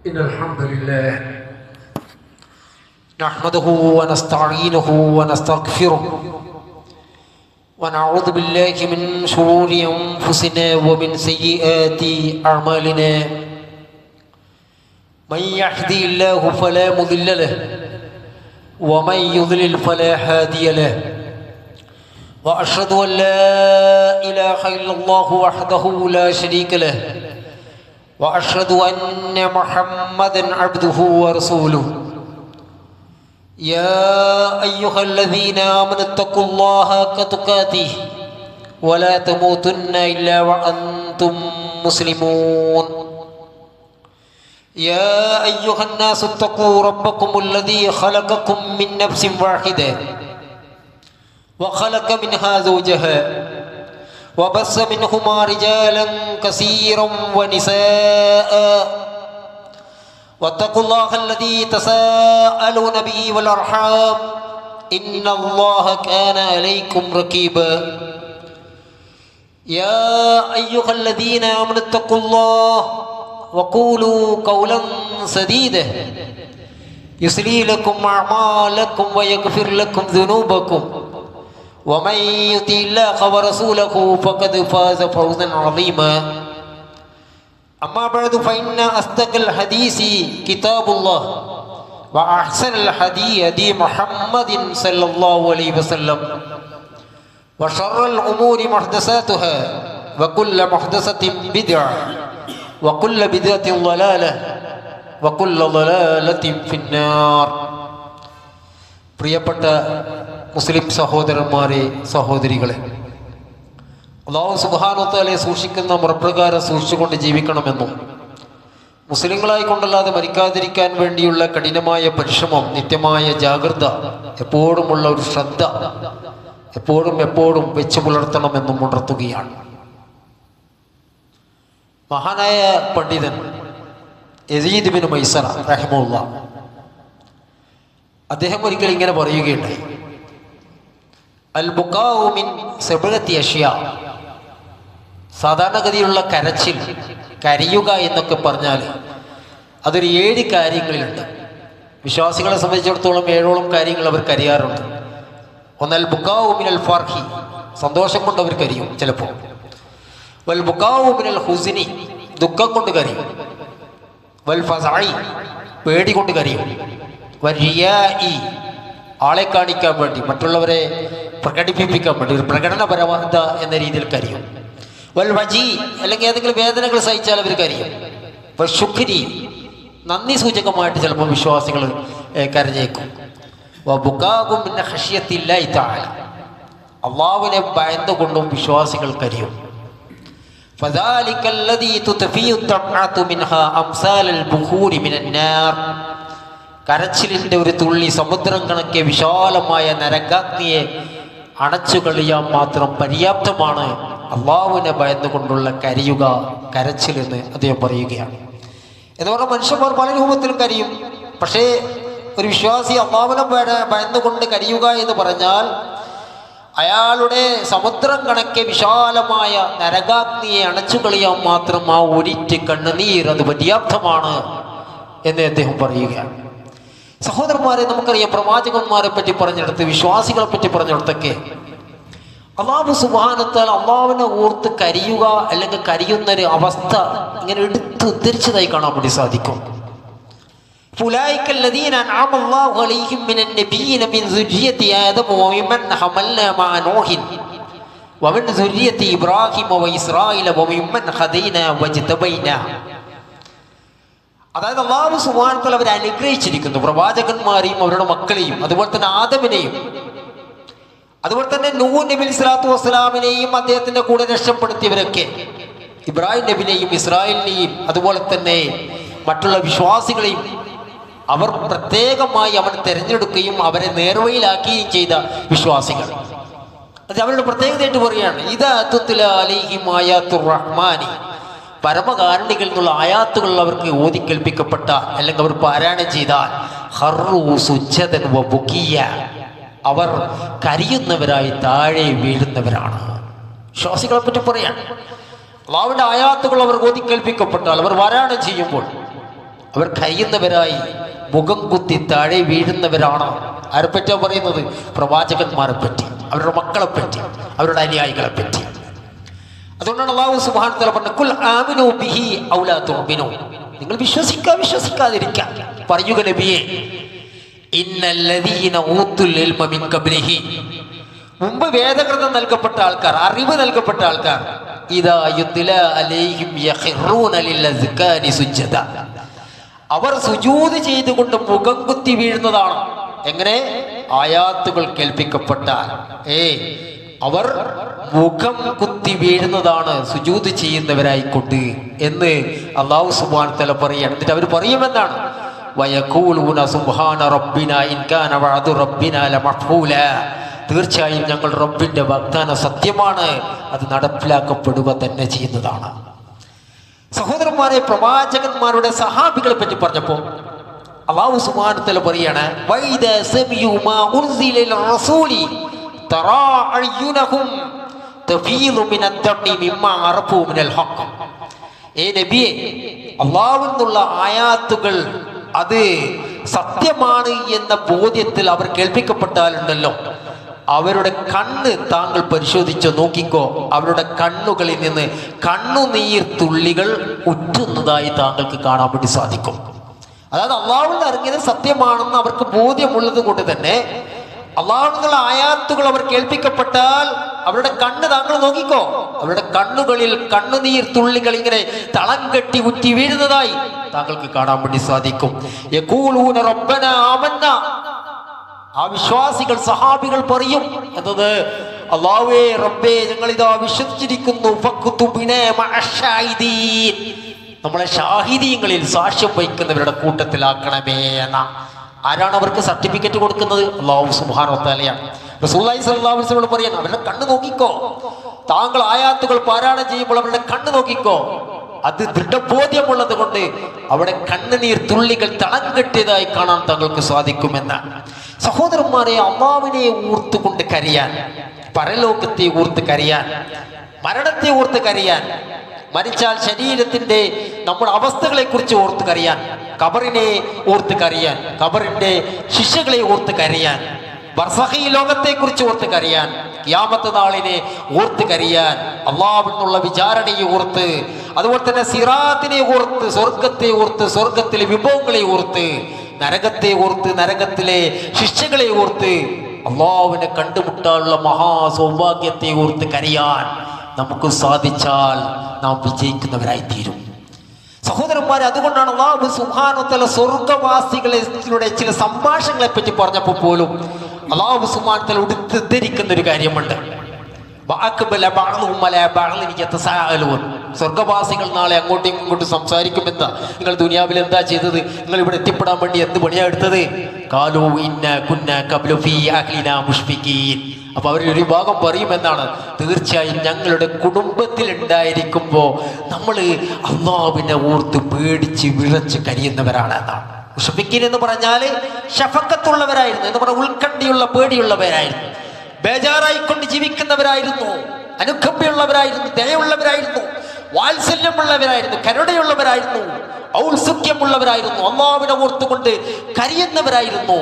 إن الحمد لله نحمده ونستعينه ونستغفره ونعوذ بالله من شرور أنفسنا ومن سيئات أعمالنا من يهدي الله فلا مضل له ومن يضلل فلا هادي له وأشهد أن لا إله إلا الله وحده لا شريك له وأشهد أن محمدًا عبده ورسوله يا أيها الذين آمنوا اتقوا الله حق تقاته ولا تموتن إلا وأنتم مسلمون يا أيها الناس اتقوا ربكم الذي خلقكم من نفس واحدة وخلق منها زوجها وبث منهما رجالا كثيرا ونساء واتقوا الله الذي تساءلون به والأرحام إن الله كان عليكم رقيبا يا أيها الذين آمنوا اتقوا الله وقولوا قولا سديدا يصلح لكم أعمالكم ويغفر لكم ذنوبكم ومن يطع الله ورسوله فقد فاز فوزا عظيما أما بعد فإن أصدق الحديث كتاب الله وأحسن الهدي هدي محمد صلى الله عليه وسلم وشر الأمور محدثاتها وكل محدثة بدعة وكل بدعة ضلالة وكل ضلالة في النار. പ്രിയപ്പെട്ട മുസ്ലിം സഹോദരന്മാരെ, സഹോദരികളെ, അല്ലാഹു സുബ്ഹാനഹു വ തആലയെ സൂക്ഷിക്കുന്ന മുറപ്രകാരം സൂക്ഷിച്ചുകൊണ്ട് ജീവിക്കണമെന്നും മുസ്ലിങ്ങളായിക്കൊണ്ടല്ലാതെ മരിക്കാതിരിക്കാൻ വേണ്ടിയുള്ള കഠിനമായ പരിശ്രമം, നിത്യമായ ജാഗ്രത, എപ്പോഴുമുള്ള ഒരു ശ്രദ്ധ എപ്പോഴും വെച്ചു പുലർത്തണമെന്നും ഉണർത്തുകയാണ്. മഹാനായ പണ്ഡിതൻ യസീദ് ബിൻ മൈസറ റഹിമഹുല്ലാഹ് അദ്ദേഹം ഒരിക്കൽ ഇങ്ങനെ പറയുകയുണ്ടായി, അൽ ബുകാഉ മിൻ സബഅത്തി അഷ്യാ. സാധാരണഗതിയിലുള്ള കരച്ചിൽ, കരയുക എന്നൊക്കെ പറഞ്ഞാൽ അതൊരു 7 കാര്യങ്ങളിലുണ്ട്. വിശ്വാസികളെ സംബന്ധിച്ചിടത്തോളം 7ഓളം കാര്യങ്ങൾ അവർ കരയാറുണ്ട്. ഒന്ന് അൽ ബുകാഉ മിനൽ ഫർഹി, സന്തോഷം കൊണ്ട് അവർ കരയും ചിലപ്പോൾ. വൽ ബുകാഉ മിനൽ ഹുസ്നി, ദുഃഖം കൊണ്ട് കരയും. വൽ ഫസഇ, പേടി കൊണ്ട് കരയും. വൽ റിയാഇ, ആളെ കാണിക്കാൻ വേണ്ടി, മറ്റുള്ളവരെ പ്രകടിപ്പിക്കാൻ വേണ്ടി, ഒരു പ്രകടനപരമാത എന്ന രീതിയിൽ കരയും. വൽ വജി, അല്ലെങ്കിൽ ഏതെങ്കിലും വേദനകൾ സഹിച്ചാൽ അവർ കരയും. വൽ ശുക്രി, നന്ദി സൂചകമായിട്ട് ചിലപ്പോൾ വിശ്വാസികൾ കരഞ്ഞേക്കും. വബുകാഉ മിൻ ഖശിയത്തില്ലാഹി തആല, അല്ലാഹുവിനെ ഭയന്നുകൊണ്ടും വിശ്വാസികൾ കരയും. ഫദാലികല്ലദീ തുത്ഫിഉ തബ്അതു മിൻഹാ അംസാലൽ ബുഖൂരി മിനൻ നാർ. കരച്ചിലിൻ്റെ ഒരു തുള്ളി സമുദ്രം കണക്കെ വിശാലമായ നരകാഗ്നിയെ അണച്ചു കളിയാൻ മാത്രം പര്യാപ്തമാണ് അള്ളാഹുവിനെ ഭയന്നുകൊണ്ടുള്ള കരച്ചിൽ എന്ന് അദ്ദേഹം പറയുകയാണ്. എന്ന് പറഞ്ഞാൽ മനുഷ്യന്മാർ പല രൂപത്തിലും കരയും. പക്ഷേ ഒരു വിശ്വാസി അള്ളാഹുവിനെ ഭയന്നുകൊണ്ട് കരയുക എന്ന് പറഞ്ഞാൽ അയാളുടെ സമുദ്രം കണക്കെ വിശാലമായ നരകാഗ്നിയെ അണച്ചു കളിയാൻ മാത്രം ആ ഒരിറ്റ് കണ്ണുനീർ അത് പര്യാപ്തമാണ് എന്ന് അദ്ദേഹം പറയുകയാണ്. സഹോദരന്മാരെ, നമുക്കറിയാം, പ്രവാചകന്മാരെ പറ്റി പറഞ്ഞെടുത്ത്, വിശ്വാസികളെ പറ്റി പറഞ്ഞെടുത്തൊക്കെ അല്ലാഹു സുബ്ഹാനഹു വ തആല അള്ളാഹുവിനെ ഓർത്ത് കരയുക അല്ലെങ്കിൽ കരയുന്നൊരു അവസ്ഥ ഇങ്ങനെ എടുത്ത് ഉദ്ധരിച്ചതായി കാണാൻ വേണ്ടി സാധിക്കും. ഉലൈക الذين أنعم الله عليهم من النبيين من ذرية آدم وممن حملنا مع نوح ومن ذرية إبراهيم وإسرائيل وممن هدينا واجتبينا. അതായത് അല്ലാഹു സുബ്ഹാനഹു വ തആല അവരെ അനുഗ്രഹിച്ചിരിക്കുന്നു, പ്രവാചകന്മാരെയും അവരുടെ മക്കളെയും, അതുപോലെ തന്നെ ആദമിനെയും, അതുപോലെ തന്നെ നൂഹ് നബി സ്വല്ലല്ലാഹു അലൈഹി വസല്ലമയെയും അദ്ദേഹത്തിന്റെ കൂടെ രക്ഷപ്പെടുത്തിയവരൊക്കെ, ഇബ്രാഹിം നബിനെയും ഇസ്രായേലിനെയും അതുപോലെ തന്നെ മറ്റുള്ള വിശ്വാസികളെയും അവർ പ്രത്യേകമായി അവൻ തിരഞ്ഞെടുക്കുകയും അവരെ നേർവഴിയിലാക്കുകയും ചെയ്ത വിശ്വാസികൾ. അത് അവരുടെ പ്രത്യേകതയായിട്ട് പറയുകയാണ്, ഇദാ തുത്ലാ അലൈഹിം ആയാത്തുർ റഹ്മാനി, പരമകാരുണികളിൽ നിന്നുള്ള ആയാത്തുകൾ അവർക്ക് ഓതിക്കേൽപ്പിക്കപ്പെട്ട അല്ലെങ്കിൽ അവർ പാരായണം ചെയ്താൽ ഖർറൂ സുജ്ജദൻ വ ബുകിയ, അവർ കരയുന്നവരായി താഴെ വീഴുന്നവരാണ്. വിശ്വാസികളെ പറ്റി പറയാൻ അള്ളാഹുവിൻ്റെ ആയാത്തുകൾ അവർ ഓതിക്കേൽപ്പിക്കപ്പെട്ടാൽ, അവർ പാരായണം ചെയ്യുമ്പോൾ അവർ കരയുന്നവരായി മുഖം കുത്തി താഴെ വീഴുന്നവരാണ്. ആരെപ്പറ്റാ പറയുന്നത്? പ്രവാചകന്മാരെ പറ്റി, അവരുടെ മക്കളെ പറ്റി, അവരുടെ അനുയായികളെ പറ്റി. അതുകൊണ്ടാണ് അല്ലാഹു സുബ്ഹാനഹു വ തആല പറഞ്ഞത്, ഖുൽ ആമിനൂ ബിഹി ഔ ലാ തുഅ്മിനൂ. നിങ്ങൾ വിശ്വസിക്കാതിരിക്കുക. പറയുക നബിയേ, ഇന്നല്ലദീന ഊത്തുൽ ഇൽമ മിൻ ഖബ്ലിഹി, മുമ്പ് വേദഗ്രന്ഥം നൽകപ്പെട്ട ആൾക്കാർ, അറിവ് നൽകപ്പെട്ട ആൾക്കാർ, ഇദാ യുത്ലാ അലൈഹിം യഖിറൂന ലിൽഅസ്കാനി സുജ്ജദ, അവർ സുജൂദ് ചെയ്തുകൊണ്ട് മുഖം കുത്തി വീഴുന്നതാണ്. എങ്ങനെ? ആയാത്തുകൾ കേൾപ്പിക്കപ്പെട്ടാൽ അവർ മുഖം കുത്തി വീഴുന്നതാണ് സുജൂദ് ചെയ്യുന്നവരായിക്കൊണ്ട് എന്ന് അല്ലാഹു സുബ്ഹാനഹു വ തആല പറയാണ്. എന്നിട്ട് അവർ പറയുമെന്നാണ്, വയഖൂലൂന സുബ്ഹാന റബ്ബിനാ ഇൻ കാന വഅദു റബ്ബിനാ ലമഫൂല, തീർച്ചയായും ഞങ്ങൾ റബ്ബിന്റെ വാഗ്ദാനം സത്യമാണ്, അത് നടപ്പിലാക്കപ്പെടുക തന്നെ ചെയ്യുന്നതാണ്. സഹോദരന്മാരെ, പ്രവാചകന്മാരുടെ സഹാബികളെ പറ്റി പറഞ്ഞപ്പോൾ അല്ലാഹു സുബ്ഹാനഹു വ തആല പറയാണ്, വൈദ സമിഉ മാ ഉൻസില റസൂലി തറാ അയ്യുനഹും തഫീദു മിനദ് ദമ്മി മിമ്മാ അറഫു മിനൽ ഹഖ്. നബിയെ, അല്ലാഹുവിൽ നിന്നുള്ള ആയാത്തുകൾ അത് സത്യമാണ് എന്ന ബോധ്യത്തിൽ അവർ കേൾപ്പിക്കപ്പെട്ടാലുണ്ടല്ലോ, അവരുടെ കണ്ണ് താങ്കൾ പരിശോധിച്ച് നോക്കിക്കോ, അവരുടെ കണ്ണുകളിൽ നിന്ന് കണ്ണുനീർ തുള്ളികൾ ഉറ്റുന്നതായി താങ്കൾക്ക് കാണാൻ വേണ്ടി സാധിക്കും. അതായത് അള്ളാഹുവിൽ ഇറങ്ങിയത് സത്യമാണെന്ന് അവർക്ക് ബോധ്യമുള്ളത് കൊണ്ട് തന്നെ അള്ളാഹുവിനുള്ള ആയാത്തുകൾ അവർ കേൾപ്പിക്കപ്പെട്ടാൽ അവരുടെ കണ്ണ് താങ്കൾ നോക്കിക്കോ, അവരുടെ കണ്ണുകളിൽ കണ്ണുനീർ തുള്ളികൾ ഇങ്ങനെ തളം കെട്ടി ഉറ്റി വീഴുന്നതായി താങ്കൾക്ക് കാണാൻ വേണ്ടി സാധിക്കും. യഖൂലൂന റബ്ബനാ ആമന്നാ, ആ വിശ്വാസികൾ സഹാബികൾ പറയും എന്നത്, അല്ലാഹുവേ റബ്ബേ ഞങ്ങൾ ഇതാ വിശ്വസിച്ചിരിക്കുന്നു, ഫക്തുബിനാ മഅശ്ശാഹിദീൻ, നമ്മളെ ഷാഹിദീങ്ങളിൽ സാക്ഷ്യം വഹിക്കുന്നവരുടെ കൂട്ടത്തിലാക്കണമേ എന്ന. ആരാണ് അവർക്ക് സർട്ടിഫിക്കറ്റ് കൊടുക്കുന്നത്? അല്ലാഹു സുബ്ഹാനഹു വ തആലയാണ്. റസൂലുള്ളാഹി സ്വല്ലല്ലാഹു അലൈഹി വസല്ലം പറയാണ്, അവരുടെ കണ്ണ് നോക്കിക്കോ, താങ്കൾ ആയാത്തുകൾ പാരായണം ചെയ്യുമ്പോൾ അവരുടെ കണ്ണ് നോക്കിക്കോ, അത് ദൃഢബോധ്യമുള്ളത് കൊണ്ട് അവിടെ കണ്ണുനീർ തുള്ളികൾ തളം കെട്ടിയതായി കാണാൻ താങ്കൾക്ക് സാധിക്കുമെന്നാണ്. സഹോദരന്മാരെ, അള്ളാഹുവിനെ ഓർത്തുകൊണ്ട് കരയാൻ, പരലോകത്തെ ഓർത്ത് കരയാൻ, മരണത്തെ ഓർത്ത് കരയാൻ, മരിച്ചാൽ ശരീരത്തിന്റെ നമ്മുടെ അവസ്ഥകളെ കുറിച്ച് ഓർത്ത് കരയാൻ, ഖബറിനെ ഓർത്ത് കരയാൻ, ഖബറിന്റെ ശിക്ഷകളെ ഓർത്ത് കരയാൻ, ബർസഖി ലോകത്തെ കുറിച്ച് ഓർത്ത് കരയാൻ, ഖിയാമത്ത് നാളിനെ ഓർത്ത് കരയാൻ, അല്ലാഹുവിൽ നിന്നുള്ള വിചാരണയെ ഓർത്ത്, അതുപോലെ തന്നെ സിറാത്തിനെ ഓർത്ത്, സ്വർഗത്തെ ഓർത്ത്, സ്വർഗത്തിലെ വിഭവങ്ങളെ ഓർത്ത്, നരകത്തെ ഓർത്ത്, നരകത്തിലെ ശിക്ഷകളെ ഓർത്ത്, അല്ലാഹുവിനെ കണ്ടുമുട്ടാനുള്ള മഹാസൗഭാഗ്യത്തെ ഓർത്ത് കരയാൻ നമുക്ക് സാധിച്ചാൽ നാം വിജയിക്കുന്നവരായി തീരും. സഹോദരന്മാരെ, അതുകൊണ്ടാണ് അല്ലാഹു സുബ്ഹാനഹു വ തആല സ്വർഗവാസികളെ ചില സംഭാഷണങ്ങളെ പറ്റി പറഞ്ഞപ്പോൾ പോലും അല്ലാഹു സുബ്ഹാനഹു വ തആല ഉദ്ധരിക്കുന്ന ഒരു കാര്യമുണ്ട്. സ്വർഗവാസികൾ നാളെ അങ്ങോട്ടും ഇങ്ങോട്ടും സംസാരിക്കുമെന്താ, നിങ്ങൾ ദുനിയാവിൽ എന്താ ചെയ്തത്, നിങ്ങൾ ഇവിടെ എത്തിപ്പെടാൻ വേണ്ടി എന്ത് പണിയാ എടുത്തത്? ഖാലൂ ഇന്ന കുന്ന ഖബ്ലു ഫീ അഹ്ലിനാ മുഷ്ഫിഖീൻ. അപ്പൊ അവരൊരു ഭാഗം പറയുമെന്നാണ്, തീർച്ചയായും ഞങ്ങളുടെ കുടുംബത്തിൽ ഉണ്ടായിരിക്കുമ്പോൾ നമ്മൾ അല്ലാഹുവിനെ ഓർത്ത് പേടിച്ച് വിറച്ച് കരിയുന്നവരാണ് എന്നാണ്. മുഷ്ഫിഖീൻ എന്ന് പറഞ്ഞാല് ഷഫഖത്തുള്ളവരായിരുന്നു എന്ന് പറഞ്ഞാൽ ഉത്കണ്ഠയുള്ള പേടിയുള്ളവരായിരുന്നു, ബേജാറായിക്കൊണ്ട് ജീവിക്കുന്നവരായിരുന്നു, അനുകമ്പയുള്ളവരായിരുന്നു, ദയയുള്ളവരായിരുന്നു, വാത്സല്യമുള്ളവരായിരുന്നു, കരുണയുള്ളവരായിരുന്നു, ഔത്സുക്യമുള്ളവരായിരുന്നു, അല്ലാഹുവിനെ ഓർത്തുകൊണ്ട് കരയുന്നവരായിരുന്നു.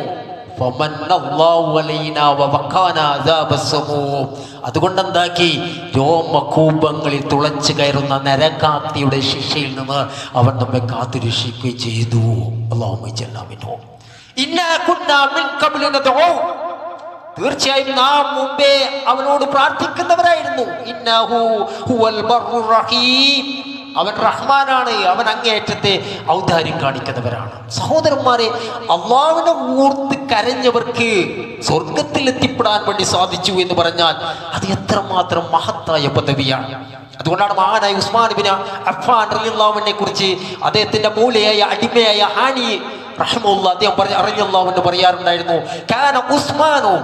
അതുകൊണ്ട് എന്താക്കി? രോമകൂപങ്ങളിൽ തുളച്ചു കയറുന്ന നരകാഗ്നിയുടെ ശിക്ഷയിൽ നിന്ന് അവൻ നമ്മെ കാത്തുരക്ഷിക്കുകയും ചെയ്തു. തീർച്ചയായും നാം മുമ്പേ അവനോട് പ്രാർത്ഥിക്കുന്നവരായിരുന്നു. ഇന്നഹു ഹുവൽ ബർറുർ റഹീം, അവൻ റഹ്മാനാണ്, അവൻ അങ്ങേയറ്റത്തെ ഔദാര്യം കാണിക്കുന്നവരാണ്. സഹോദരന്മാരെ, അള്ളാഹുവിനെ ഓർത്ത് കരഞ്ഞവർക്ക് സ്വർഗത്തിൽ എത്തിപ്പെടാൻ വേണ്ടി സാധിച്ചു എന്ന് പറഞ്ഞാൽ അത് എത്രമാത്രം മഹത്തായ പദവിയാണ്. അതുകൊണ്ടാണ് മഹാനായ ഉസ്മാൻ ഇബ്നു അഫ്ഫാൻ റളിയല്ലാഹു അൻഹുവിനെ കുറിച്ച് അദ്ദേഹത്തിന്റെ മൂലയായ അടിമയായ ഹാനി റഹിമഹുല്ലാഹ് അദ്ദേഹം റളിയല്ലാഹു അൻഹു പറയാറുണ്ടായിരുന്നു, കാന ഉസ്മാനു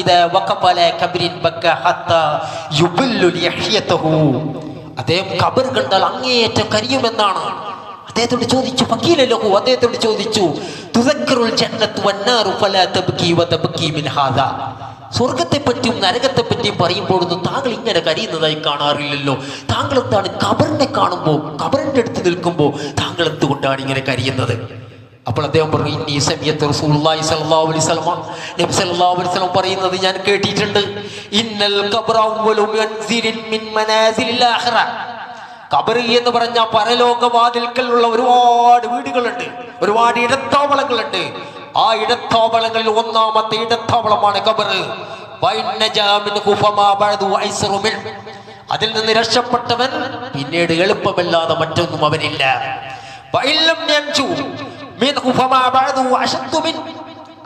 ഇദാ വഖഫ അലാ ഖബ്രിൻ ബക്ക ഹത്താ യുബല്ലു ലിഹ്യതഹു. അദ്ദേഹം ഖബർ കണ്ടാൽ അങ്ങേയറ്റം കരിയുമെന്നാണ്. അദ്ദേഹത്തോട് ചോദിച്ചു, ഫക്കീലഹു, അദ്ദേഹത്തോട് ചോദിച്ചു, തുദക്കറുൽ ജന്നത്തു വന്നാറു ഫലാ തബ്കി വതബ്കി മിൻ ഹാദാ, സ്വർഗത്തെ പറ്റിയും നരകത്തെ പറ്റിയും പറയുമ്പോഴൊന്നും താങ്കൾ ഇങ്ങനെ കരയുന്നതായി കാണാറില്ലല്ലോ. താങ്കൾ എന്താണ് ഖബറിനെ കാണുമ്പോൾ, ഖബറിന്റെ അടുത്ത് നിൽക്കുമ്പോൾ താങ്കൾ എന്തുകൊണ്ടാണ് ഇങ്ങനെ കരയുന്നത്? അപ്പോൾ അദ്ദേഹം പറഞ്ഞു, ഇന്നീ സമയത്ത് റസൂലുള്ളാഹി സ്വല്ലല്ലാഹു അലൈഹി വസല്ലം, നബി സല്ലല്ലാഹു അലൈഹി വസല്ലം പറയുന്നത് ഞാൻ കേട്ടിട്ടുണ്ട്. ഇന്നൽ ഖബ്റ അവ്വലു മൻസിലിൻ മിൻ മനാസിലിൽ ആഖിറ. ഖബർ എന്ന് പറഞ്ഞ പരലോകവാതിൽക്കലുള്ള ഒരുപാട് വീടുകളുണ്ട്, ഒരുപാട് ഇടത്താവളങ്ങളുണ്ട്. ആ ഇടത്താവളങ്ങളിൽ ഒന്നാമത്തെ ഇടത്താവളമാണ് ഖബർ. അതിൽ നിന്ന് രക്ഷപ്പെട്ടവൻ പിന്നീട് എളുപ്പമല്ലാതെ മറ്റൊന്നും അവനില്ല.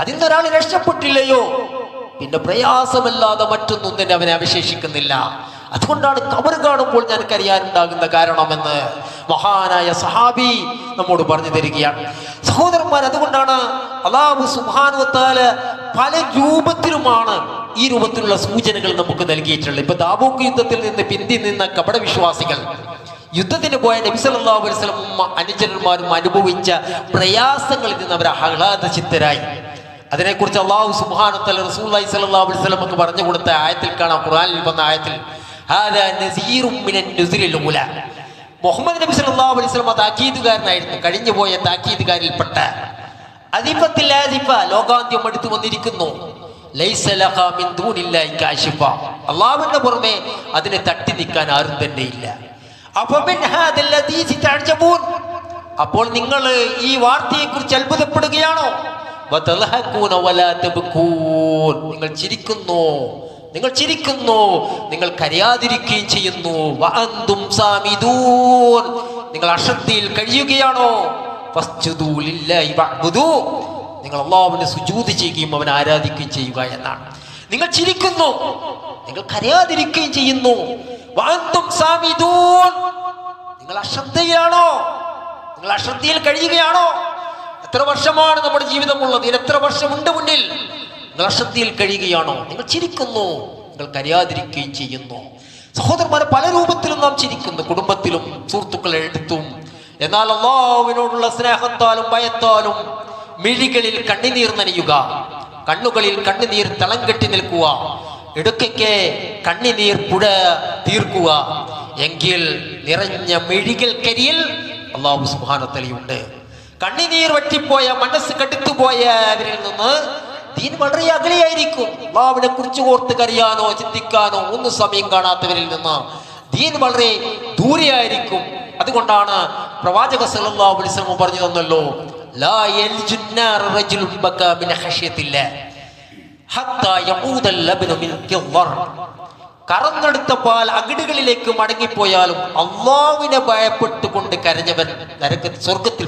അതിൽ നിന്നൊരാൾ രക്ഷപ്പെട്ടില്ലയോ പിന്നെ പ്രയാസമല്ലാതെ മറ്റൊന്നും തന്നെ അവനെ അവശേഷിക്കുന്നില്ല. അതുകൊണ്ടാണ് ഖബർ കാണുമ്പോൾ ഞാൻ കരയാനുണ്ടാകുന്ന കാരണമെന്ന് മഹാനായ സഹാബി നമ്മോട് പറഞ്ഞു തരികയാണ്. സഹോദരന്മാർ, അതുകൊണ്ടാണ് അല്ലാഹു സുബ്ഹാനഹു വ തആല പല രൂപത്തിലുമാണ് ഈ രൂപത്തിലുള്ള സൂചനകൾ നമുക്ക് നൽകിയിട്ടുള്ളത്. ഇപ്പൊ താബൂക്ക് യുദ്ധത്തിൽ നിന്ന് പിന്തി നിന്ന കപട വിശ്വാസികൾ യുദ്ധത്തിന് പോയ നബി സല്ലല്ലാഹു അലൈഹി വസല്ലം അനുചരന്മാരും അനുഭവിച്ച പ്രയാസങ്ങളിൽ നിന്ന് അവർ ആഹ്ലാദചിത്തരായി. അതിനെക്കുറിച്ച് അല്ലാഹു സുബ്ഹാനഹു വ തആല റസൂലുള്ളാഹി സ്വല്ലല്ലാഹു അലൈഹി വസല്ലം നമുക്ക് പറഞ്ഞു കൊടുത്ത ആയത്തിൽ കാണാം. ഖുർആനിൽ വന്ന ആയത്തിൽ മുഹമ്മദ് നബി സല്ലല്ലാഹു അലൈഹി വസല്ലം താക്കീതുകാരനായിരുന്നു, കഴിഞ്ഞു പോയ താക്കീതുകാരിൽപ്പെട്ട. ലോകാന്ത്യം അടുത്ത് വന്നിരിക്കുന്നു. അല്ലാഹുവിന്റെ പുറമെ അതിനെ തട്ടി നിൽക്കാൻ ആരും തന്നെ ഇല്ല. അപ്പോൾ നിങ്ങൾ ഈ വാർത്തയെ കുറിച്ച് അത്ഭുതപ്പെടുകയാണോ? നിങ്ങൾ ചിരിക്കുന്നു, നിങ്ങൾ ചിരിക്കുന്നു, നിങ്ങൾ കരയാതിരിക്കുകയും ചെയ്യുന്നു. നിങ്ങൾ അശ്രദ്ധയിൽ കഴിയുകയാണോ? നിങ്ങൾ അല്ലാഹുവിനെ സുജൂദ് ചെയ്യുകയും അവനെ ആരാധിക്കുകയും ചെയ്യുക എന്നാണ്. നിങ്ങൾ ചിരിക്കുന്നു, നിങ്ങൾ കരയാതിരിക്കുകയും ചെയ്യുന്നു. നിങ്ങൾ അശ്രദ്ധയിലാണോ? നിങ്ങൾ അശ്രദ്ധയിൽ കഴിയുകയാണോ? എത്ര വർഷമാണ് നമ്മുടെ ജീവിതമുള്ളത്? ഇതിന് എത്ര വർഷമുണ്ട് മുന്നിൽ? നിങ്ങൾ അശ്രദ്ധയിൽ കഴിയുകയാണോ? നിങ്ങൾ ചിരിക്കുന്നു, നിങ്ങൾ കരയാതിരിക്കുകയും ചെയ്യുന്നു. സഹോദരന്മാരെ, പല രൂപത്തിലും നാം ചിരിക്കുന്നു, കുടുംബത്തിലും സുഹൃത്തുക്കളെ എടുത്തും. എന്നാൽ അല്ലാഹുവിനോടുള്ള സ്നേഹത്താലും ഭയത്താലും മിഴികളിൽ കണ്ണുനീർ നനയുക, കണ്ണുകളിൽ കണ്ണുനീർ തളം കെട്ടി നിൽക്കുക, ഇടയ്ക്കൊക്കെ കണ്ണുനീർ പുഴ തീർക്കുക. എങ്കിൽ നിറഞ്ഞ മിഴികൾക്കരിയിൽ അല്ലാഹു സുബ്ഹാനഹു വ തആലയുണ്ട്. കണ്ണുനീർ വറ്റിപ്പോയ, മനസ്സ് കടുത്തുപോയവരിൽ നിന്ന് ദീൻ വളരെ അകലെയായിരിക്കും. അല്ലാഹുവിനെ കുറിച്ച് ഓർത്ത് കരയാനോ ചിന്തിക്കാനോ ഒന്നും സമയം കാണാത്തവരിൽ നിന്ന് ദീൻ വളരെ ദൂരെയായിരിക്കും. അതുകൊണ്ടാണ് പ്രവാചക സല്ലല്ലാഹു അലൈഹി വസല്ലം പറഞ്ഞു തന്നല്ലോ, ലാ യൽജുന്നാർ റജുലുൻ ബക മിൻ ഖശിയത്തില്ലാ ഹത്താ യഊദൽ ലബ്നു മിൻ ഖിദ്ദർ. കറന്നെടുത്ത പാൽ അകിടുകളിലേക്ക് മടങ്ങിപ്പോയാലും അല്ലാഹുവിനെ ഭയപ്പെട്ടുകൊണ്ട് കരഞ്ഞവൻ സ്വർഗത്തിൽ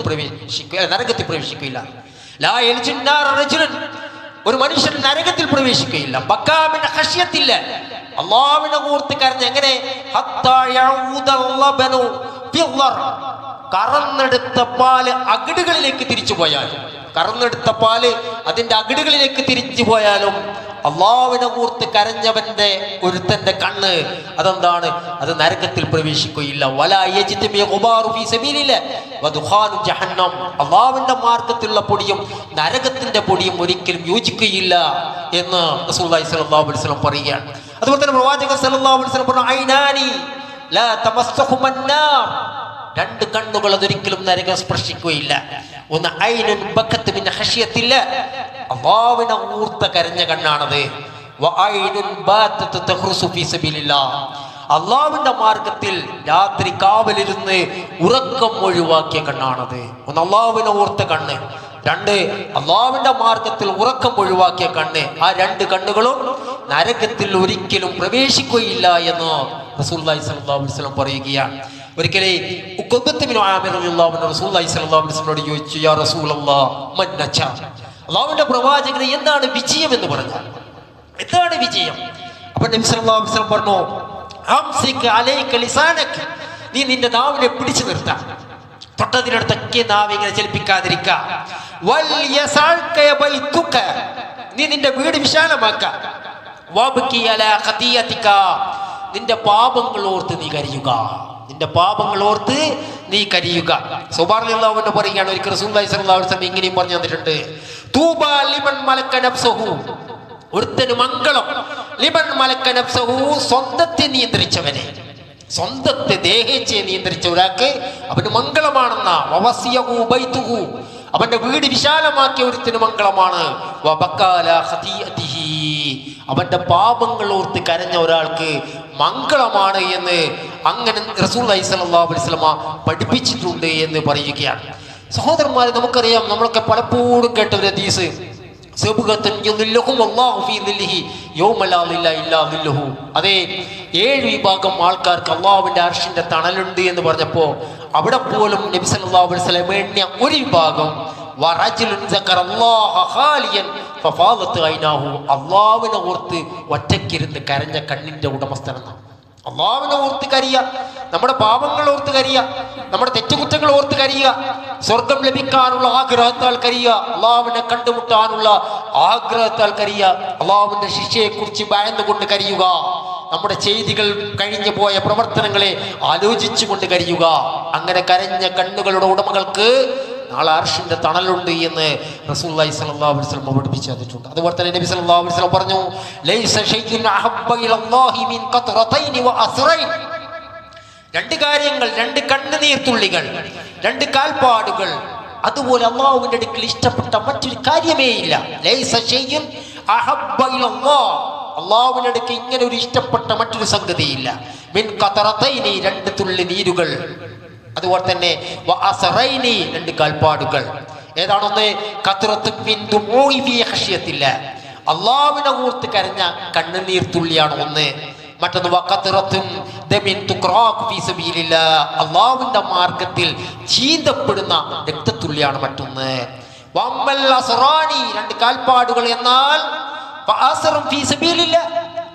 നരകത്തിൽ പ്രവേശിക്കുകയില്ല. ലാ യൽജുന്നാർ റജുലുൻ, ഒരു മനുഷ്യൻ നരകത്തിൽ പ്രവേശിക്കുകയില്ല. ബകാ മിൻ ഖശിയത്തില്ലാ, അല്ലാഹുവിനെ ഓർത്ത് കരഞ്ഞ എങ്ങനെ? ഹത്താ യഊദൽ ലബ്നു ഖിദ്ദർ, കറന്നെടുത്ത പാല് അകിടുകളിലേക്ക് തിരിച്ചു പോയാലും, കറന്നെടുത്ത പാല് അതിന്റെ അകിടുകളിലേക്ക് തിരിച്ചു പോയാലും അല്ലാഹുവിനെ ഓർത്ത് കരഞ്ഞവന്റെ ഒരുത്തന്റെ കണ്ണ് അതെന്താണ്? അത് നരകത്തിൽ പ്രവേശിക്കുകയില്ല. അല്ലാഹുവിന്റെ മാർഗത്തിലുള്ള പൊടിയും നരകത്തിന്റെ പൊടിയും ഒരിക്കലും യോജിക്കുകയില്ല എന്ന് റസൂലുള്ളാഹി സ്വല്ലല്ലാഹു അലൈഹി വസല്ലം പറയുകയാണ്. അതുപോലെ തന്നെ പ്രവാചകൻ സ്വല്ലല്ലാഹു അലൈഹി വസല്ലം പറഞ്ഞു, ഐനാനി ലാ തമസ്സഹുമൻ നാർ, രണ്ട് കണ്ണുകൾ അതൊരിക്കലും നരകം സ്പർശിക്കുകയില്ല. ഒന്ന് ഐനുൻ ബക്കത്ത് മിൻ ഖശിയത്തില്ല, അല്ലാഹുവിനെ ഓർത്ത് കരഞ്ഞ കണ്ണാണത്. വ ഐനുൻ ബാതത്ത് തഖ്റുസു ഫീ സബീലില്ലാഹ്, അല്ലാഹുവിന്റെ മാർഗത്തിൽ രാത്രി കാവലിരുന്ന് ഉറക്കം ഒഴിവാക്കിയ കണ്ണാണത്. ഒന്ന് അല്ലാഹുവിനെ ഓർത്ത കണ്ണ്, രണ്ട് അല്ലാഹുവിന്റെ മാർഗത്തിൽ ഉറക്കം ഒഴിവാക്കിയ കണ്ണ്. ആ രണ്ട് കണ്ണുകളും നരകത്തിൽ ഒരിക്കലും പ്രവേശിക്കുകയില്ല എന്ന് റസൂലുള്ളാഹി സ്വല്ലല്ലാഹു അലൈഹി വസല്ലം പറയുകയാണ്. ഒരിക്കലേ ഉഖബത്ത് ബിൻ ആമിർ റളിയല്ലാഹു അൻഹു റസൂലുള്ളാഹി സ്വല്ലല്ലാഹു അലൈഹി വസല്ലമയോട് ചോദിച്ചു, യാ റസൂലല്ലാഹ് മൻ നജാ, അല്ലാഹുവിന്റെ പ്രവാചകനെ എന്താണ് വിജയം എന്ന് പറഞ്ഞാൽ, എന്താണ് വിജയം? അപ്പോൾ നബി സല്ലല്ലാഹു അലൈഹി വസല്ലം പറഞ്ഞു, അംസിക് അലൈക ലിസാനക, നീ നിന്റെ നാവിനെ പിടിച്ചു നിർത്താ, തൊട്ടതിനടുത്തൊക്കെ നാവ് ഇങ്ങനെ ചലിപ്പിക്കാതിരിക്കുക. വൽ യസഅക ബൈതുക, നീ നിന്റെ വീട് വിശാലമാക്ക. വബ്കി അലാ ഖതിയതിക, നിന്റെ പാപങ്ങൾ ഓർത്ത് നീ കരയുക, നിന്റെ പാപങ്ങൾ ഓർത്ത് നീ കരിയുക. സുബൈർ റളിയല്ലാഹു അൻഹു പറയുകയാണ്, ഒരിക്കൽ റസൂലുള്ളാഹി സ്വല്ലല്ലാഹു അലൈഹി വസല്ലം ഇങ്ങനെയും പറഞ്ഞു തന്നിട്ടുണ്ട്, തൂബാ ലിമൻ മലക നഫ്സഹു, ഒരുത്തന് മംഗളം, ലിമൻ മലക നഫ്സഹു, സ്വന്തത്തെ നിയന്ത്രിച്ചവനെ, സ്വന്തത്തെ ദേഹേച്ഛയെ നിയന്ത്രിച്ച ഒരാൾക്ക് അവന് മംഗളമാണെന്ന, വവസിയഹു ബൈതുഹു, അവന്റെ വീട് വിശാലമാക്കിയ ഒരുത്തിന് മംഗളമാണ്, വബക്കാല ഖതീഅതിഹി, അവന്റെ പാപങ്ങൾ ഓർത്ത് കരഞ്ഞ ഒരാൾക്ക് മംഗളമാണ് എന്ന് അങ്ങനെ റസൂലുള്ളാഹി സ്വല്ലല്ലാഹു അലൈഹി വസല്ലം പഠിപ്പിച്ചിട്ടുണ്ട് എന്ന് പറയുകയാണ്. സഹോദരന്മാരെ, നമുക്കറിയാം, നമ്മളൊക്കെ പലപ്പോഴും കേട്ട ഒരു ഹദീസ്, അതെ, 7 വിഭാഗം ആൾക്കാർക്ക് അള്ളാഹുവിന്റെ അർശിന്റെ തണലുണ്ട് എന്ന് പറഞ്ഞപ്പോ അവിടെ പോലും നബി സല്ലല്ലാഹു അലൈഹി വസല്ലം എണ്ണിയ ഒരു വിഭാഗം, അള്ളാഹുവിനെ ഓർത്ത് ഒറ്റയ്ക്കിരുന്ന് കരഞ്ഞ കണ്ണിന്റെ ഉടമസ്ഥനെന്നാണ്. അള്ളാഹുവിനെ ഓർത്ത് കരിയ, നമ്മുടെ പാപങ്ങൾ ഓർത്ത് കരിയ, നമ്മുടെ തെറ്റുകുറ്റങ്ങൾ ഓർത്ത് കരിയ, സ്വർഗം ലഭിക്കാനുള്ള ആഗ്രഹത്താൽ കരിയ, അള്ളാഹുവിനെ കണ്ടുമുട്ടാനുള്ള ആഗ്രഹത്താൽ കരിയ, അള്ളാഹുവിന്റെ ശിക്ഷയെ കുറിച്ച് ഭയന്നുകൊണ്ട് കരിയുക, നമ്മുടെ ചെയ്തികൾ കഴിഞ്ഞു പോയ പ്രവർത്തനങ്ങളെ ആലോചിച്ചുകൊണ്ട് കരിയുക. അങ്ങനെ കരഞ്ഞ കണ്ണുകളുടെ ഉടമകൾക്ക് നാളെ അർശിന്റെ തണലുണ്ട് എന്ന് റസൂലുള്ളാഹി സ്വല്ലല്ലാഹു അലൈഹി വസല്ലം പഠിപ്പിച്ചു തന്നിട്ടുണ്ട്. അതുപോലെ തന്നെ നബി സല്ലല്ലാഹു അലൈഹി വസല്ലം പറഞ്ഞു, ലൈസ ഷൈഉൻ അഹബ്ബ ഇലല്ലാഹി മിൻ ഖത്റതൈനി വ അസ്റൈൻ, 2 കാര്യങ്ങൾ, 2 കണ്ണുനീർത്തുള്ളികൾ, 2 കാൽപ്പാടുകൾ, അതുപോലെ അള്ളാഹുവിന്റെ അടുക്കൽ ഇഷ്ടപ്പെട്ട മറ്റൊരു കാര്യമേ ഇല്ല. ലൈസ ഷൈഉൻ അഹബ്ബ ഇലല്ലാഹ്, അള്ളാഹുവിന്റെ അടുക്കൽ ഇങ്ങനെ ഒരു ഇഷ്ടപ്പെട്ട മറ്റൊരു സംഗതിയില്ല. മിൻ ഖത്റതൈനി, 2 തുള്ളി നീരുകൾ, അതുപോലെ തന്നെ 2 കാൽപ്പാടുകൾ. ഏതാണൊന്ന്? അള്ളാഹുവിനെ ഓർത്ത് കരഞ്ഞ കണ്ണുനീർ തുള്ളിയാണ് ഒന്ന്. മറ്റൊന്ന് അള്ളാഹുവിന്റെ മാർഗത്തിൽ ചീന്തപ്പെടുന്ന രക്തത്തുള്ളിയാണ് മറ്റൊന്ന്. 2 കാൽപ്പാടുകൾ എന്നാൽ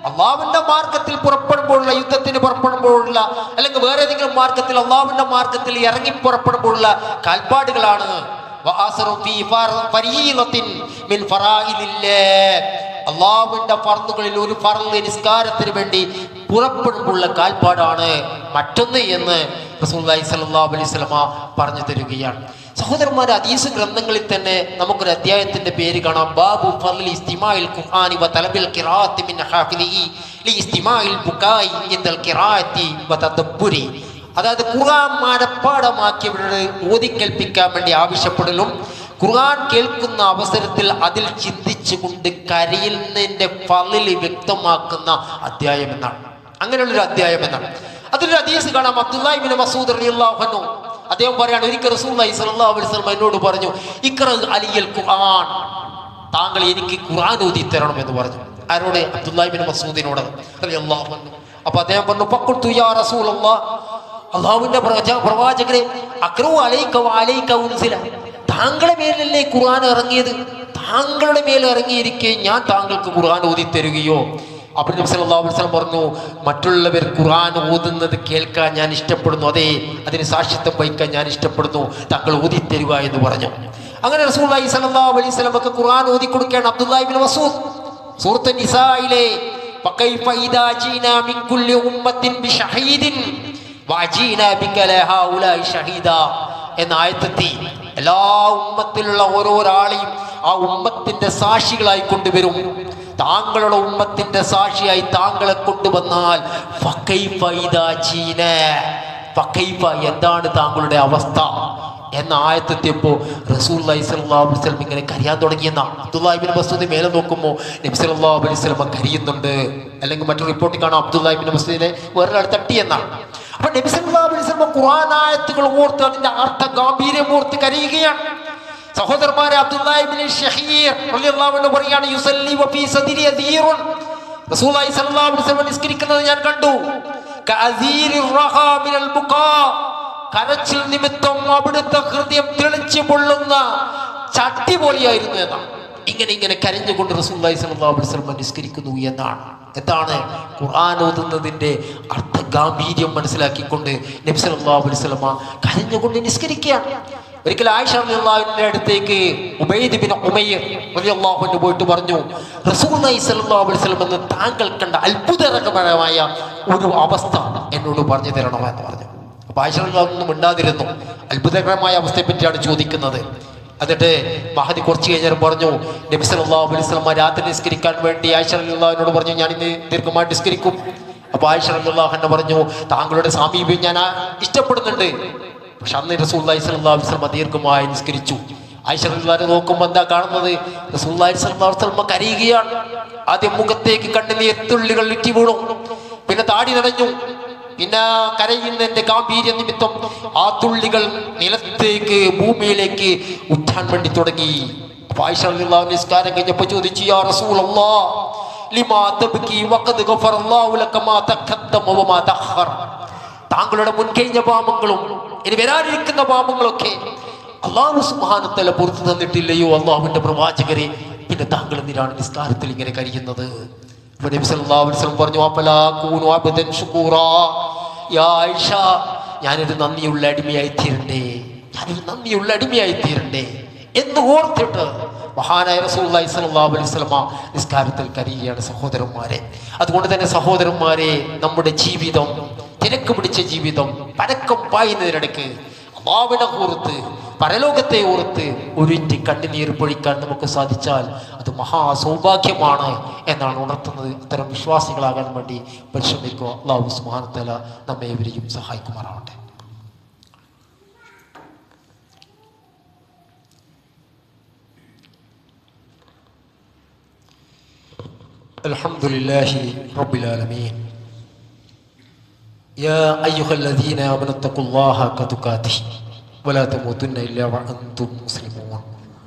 അള്ളാഹുവിന്റെ മാർഗത്തിൽ പുറപ്പെടുമ്പോഴുള്ള, യുദ്ധത്തിന് പുറപ്പെടുമ്പോഴുള്ള, അല്ലെങ്കിൽ വേറെ ഏതെങ്കിലും മാർഗത്തിൽ അള്ളാഹുവിന്റെ മാർഗത്തിൽ ഇറങ്ങി പുറപ്പെടുമ്പോഴുള്ള കാൽപ്പാടുകളാണ്. അള്ളാഹുവിന്റെ ഫർളുകളിൽ ഒരു ഫർള്, നിസ്കാരത്തിന് വേണ്ടി പുറപ്പെടുമ്പോഴുള്ള കാൽപ്പാടാണ് മറ്റൊന്ന് എന്ന് റസൂലുള്ളാഹി സ്വല്ലല്ലാഹു അലൈഹി വസല്ലം പറഞ്ഞു തരികയാണ്. സഹോദരന്മാരെ, ഹദീസ് ഗ്രന്ഥങ്ങളിൽ തന്നെ നമുക്കൊരു അധ്യായത്തിന്റെ പേര് കാണാം, ബാബു ഫർളി ഇസ്തിമാഇൽ ഖുർആനി വ തലബിൽ ഖിറാഅത്തി മിൻ ഹാഫിദിഹി ലി ഇസ്തിമാഇൽ ബുകായി ഇൻദൽ ഖിറാഅത്തി വ തദബ്ബുരി. അതായത് ഖുർആൻ മനപ്പാഠമാക്കിയവരോട് ഓതിക്കേൽപ്പിക്കാൻ വേണ്ടി ആവശ്യപ്പെടലും, ഖുർആൻ കേൾക്കുന്ന അവസരത്തിൽ അതിൽ ചിന്തിച്ചുകൊണ്ട് കരയുന്നതിന്റെ ഫളിൽ വ്യക്തമാക്കുന്ന അധ്യായം എന്നാണ്, അങ്ങനെയുള്ളൊരു അധ്യായം എന്നാണ്. അതിലൊരു ഹദീസ് കാണാം, അബ്ദുല്ലാഹി ഇബ്നു മസ്ഊദ് റളിയല്ലാഹു അൻഹു അദ്ദേഹം പറയാണ്, ഒരിക്കൽ റസൂലുള്ളാഹി സ്വല്ലല്ലാഹു അലൈഹി വസല്ലം എന്നോട് പറഞ്ഞു, ഇഖ്റ അലിയൽ ഖുർആൻ, താങ്കൾ എനിക്ക് ഖുർആൻ ഓതി തരണം എന്ന് പറഞ്ഞു. ആരോട്? അബ്ദുല്ലാഹി ഇബ്നു മസ്ഊദിനോട് റളിയല്ലാഹു അൻഹു. അപ്പോൾ അദ്ദേഹം പറഞ്ഞു, ഫഖുൽതു യാ റസൂലല്ലാഹ്, അല്ലാഹുവിന്റെ പ്രവാചകരെ, അഖ്റു അലൈക വ അലൈക ഉൻസില, താങ്കളുടെ മേലല്ലേ ഖുർആൻ ഇറങ്ങിയത്, താങ്കളുടെ മേൽ ഇറങ്ങിയിരിക്കെ ഞാൻ താങ്കൾക്ക് ഖുർആൻ ഓതി തരുകയോ? അപ്പോൾ നബി സല്ലല്ലാഹു അലൈഹി വസല്ലം പറഞ്ഞു, മറ്റുള്ളവർ ഖുർആൻ ഓതുന്നത് കേൾക്കാൻ ഞാൻ ഇഷ്ടപ്പെടുന്നു, അതെ, അതിന് സാക്ഷ്യത്വം വഹിക്കാൻ ഞാൻ ഇഷ്ടപ്പെടുന്നു, താങ്കൾ ഓതി തരുക എന്ന് പറഞ്ഞു. അങ്ങനെ റസൂലുള്ളാഹി സ്വല്ലല്ലാഹു അലൈഹി വസല്ലമക്ക് ഖുർആൻ ഓതി കൊടുക്കുകയാണ് അബ്ദുല്ലാഹി ഇബ്നു മസ്ഊദ്. സൂറത്തുൻ നിസായിലെ ഫകൈഫ ഇദാ ജീനാ മിൻ കുല്ലി ഉമ്മത്തിൻ ബിശഹീദിൻ വജീനാ ബിക ലഹൗലായി ഷഹീദാ എന്ന ആയത്തെത്തി. എല്ലാ ഉമ്മത്തിലുള്ള ഓരോരാളെയും ആ ഉമ്മത്തിന്റെ സാക്ഷികളായി കൊണ്ടുവരും. താങ്കളുടെ ഉമ്മത്തിന്റെ സാക്ഷിയായി താങ്കളെ കൊണ്ടുവന്നാൽ എന്താണ് താങ്കളുടെ അവസ്ഥ എന്ന ആയത്തെത്തിയപ്പോൾ റസൂലുള്ളാഹി സ്വല്ലല്ലാഹു അലൈഹി വസല്ലം ഇങ്ങനെ കരയാൻ തുടങ്ങിയെന്ന. അബ്ദുല്ലാഹി ഇബ്നു മസ്ഊദ് മേലെ നോക്കുമ്പോൾ നബി സല്ലല്ലാഹു അലൈഹി വസല്ലം കരയുന്നുണ്ട്. അല്ലെങ്കിൽ മറ്റൊരു റിപ്പോർട്ടിൽ കാണാം അബ്ദുല്ലാഹി ഇബ്നു മസ്ഊദിനെ വേറൊരാൾ തട്ടിയെന്നാണ്. അപ്പൊ നബി സല്ലല്ലാഹു അലൈഹി വസല്ലം ഖുർആൻ ആയത്തുകൾ ഓർത്ത് അതിന്റെ അർത്ഥ ഗാംഭീര്യം ഓർത്ത് കരയുകയാണ്. സഹോദരന്മാരെ, അബ്ദുല്ലാഹി ഇബ്നു ഷഹീർ റളിയല്ലാഹു അൻഹു പറയാണ്, യുസല്ലി വഫീ സദരി അദീറുൻ, റസൂലുള്ളാഹി സ്വല്ലല്ലാഹു അലൈഹി വസല്ലം നിസ്കരിക്കുന്നത് ഞാൻ കണ്ടു. കഅസീരിർ റഹാ മിനൽ ബുകാ, കരച്ചിൽ നിമിത്തം അവിടുത്തെ ഹൃദയം തെളിച്ചു പൊള്ളുന്ന ചട്ടി പോലെയായിരുന്നു എന്നാണ്. ഇങ്ങനെ കരഞ്ഞുകൊണ്ട് റസൂലുള്ളാഹി സ്വല്ലല്ലാഹു അലൈഹി വസല്ലം നിസ്കരിക്കുന്നു എന്നാണ്. എന്താണ് ഖുർആൻ ഓതുന്നതിന്റെ അർത്ഥ ഗാംഭീര്യം മനസ്സിലാക്കിക്കൊണ്ട് നബി സല്ലല്ലാഹു അലൈഹി വസല്ലം കരഞ്ഞുകൊണ്ട് നിസ്കരിക്കുകയാണ്. ഒരിക്കൽ ആയിഷ റളിയല്ലാഹു അൻഹയുടെ അടുത്തേക്ക് ഉബൈദ് ബിൻ ഉമയ്ർ റളിയല്ലാഹു അൻഹു പോയിട്ട് പറഞ്ഞു, റസൂലുള്ളാഹി സ്വല്ലല്ലാഹു അലൈഹി വസല്ലം എന്ന് താങ്കൾ കണ്ട അത്ഭുതകരമായ ഒരു അവസ്ഥ എന്നോട് പറഞ്ഞു തരണമെന്ന് പറഞ്ഞു. അപ്പൊ ആയിഷ റളിയല്ലാഹു അൻഹ ഒന്നും മിണ്ടാതിരുന്നു. അത്ഭുതകരമായ അവസ്ഥയെ പറ്റിയാണ് ചോദിക്കുന്നത്. എന്നിട്ട് മഹദി കുറച്ച് കഴിഞ്ഞാൽ പറഞ്ഞു, നബി സല്ലല്ലാഹു അലൈഹി വസല്ലം രാത്രി നിസ്കരിക്കാൻ വേണ്ടി ആയിഷ റളിയല്ലാഹു അൻഹയോട് പറഞ്ഞു, ഞാൻ ഇന്ന് ദീർഘമായി നിസ്കരിക്കും. അപ്പൊ ആയിഷ റളിയല്ലാഹു അൻഹ പറഞ്ഞു, താങ്കളുടെ സാമീപ്യം ഞാൻ ഇഷ്ടപ്പെടുന്നുണ്ട്. പക്ഷെ അന്ന് റസൂലുള്ളാഹി സ്വല്ലല്ലാഹു അലൈഹി വസല്ലം ദീർഘമായി നിസ്കരിച്ചു. ആയിഷ റളിയല്ലാഹു അൻഹ നോക്കുമ്പോൾ എന്താ കാണുന്നത്? റസൂലുള്ളാഹി സ്വല്ലല്ലാഹു അലൈഹി വസല്ലം കരയുകയാണ്. ആദ്യം മുഖത്തേക്ക് കണ്ണുനീർ തുള്ളികൾ ഇറ്റി വീണു, പിന്നെ താടി നനഞ്ഞു, പിന്നെ കരയുന്നതിന്റെ ഗാംഭീര്യ നിമിത്തം ആ തുള്ളികൾ നിലത്തേക്ക് ഭൂമിയിലേക്ക് ഉറ്റാൻ വേണ്ടി തുടങ്ങി. അപ്പൊ ആയിഷ റളിയല്ലാഹു അൻഹ നിസ്കാരം കഴിഞ്ഞപ്പോൾ ചോദിച്ചു, യാ റസൂലല്ലാഹ് ലിമാ തബ്കി വഖദ് ഗഫറല്ലാഹു ലക മാ തഖദ്ദമ വമാ തഅഖർ. താങ്കളുടെ മുൻകഴിഞ്ഞ പാപങ്ങളും ഇനി വരാനിരിക്കുന്ന പാപങ്ങളൊക്കെ അല്ലാഹു സുബ്ഹാനഹു വതആല പുറത്തു തന്നിട്ടില്ലയോ അല്ലാഹുവിന്റെ പ്രവാചകരെ, പിന്നെ താങ്കൾ എന്തിനാണ് നിസ്കാരത്തിൽ ഇങ്ങനെ കരയുന്നത്? നബി സല്ലല്ലാഹു അലൈഹി വസല്ലം പറഞ്ഞു, അഫലാ കൂനു അബ്ദൻ ശുകൂറാ. യാ ആയിഷ, ഞാനൊരു നന്ദിയുള്ള അടിമയായി തീരണ്ടേ എന്ന് ഓർത്തിട്ട് മഹാനായ റസൂലുള്ളാഹി സ്വല്ലല്ലാഹു അലൈഹി വസല്ലം നിസ്കാരത്തിൽ കരയുകയാണ്. സഹോദരന്മാരെ, അതുകൊണ്ട് തന്നെ സഹോദരന്മാരെ, നമ്മുടെ ജീവിതം, തിരക്ക് പിടിച്ച ജീവിതം, പരക്കം പായുന്നതിനിടയ്ക്ക് അല്ലാഹുവിനെ ഓർത്ത്, പരലോകത്തെ ഓർത്ത് ഒരിറ്റ് കണ്ണുനീർ പൊഴിക്കാൻ നമുക്ക് സാധിച്ചാൽ അത് മഹാസൗഭാഗ്യമാണ് എന്നാണ് ഉണർത്തുന്നത്. ഇത്തരം വിശ്വാസികളാകാൻ വേണ്ടി പരിശ്രമിക്കുക. അല്ലാഹു സുബ്ഹാനഹു വതആല നമ്മെ ഇവരെയും സഹായിക്കുമാറാവട്ടെ. അൽഹംദുലില്ലാഹി റബ്ബിൽ ആലമീൻ. യാ അയ്യുഹല്ലദീന ആമനൂ തഖുല്ലാഹ ഹഖ തുഖാതിഹി വലാ തമൂതുന്ന ഇല്ലാ വഅൻതും മുസ്ലിമൂൻ.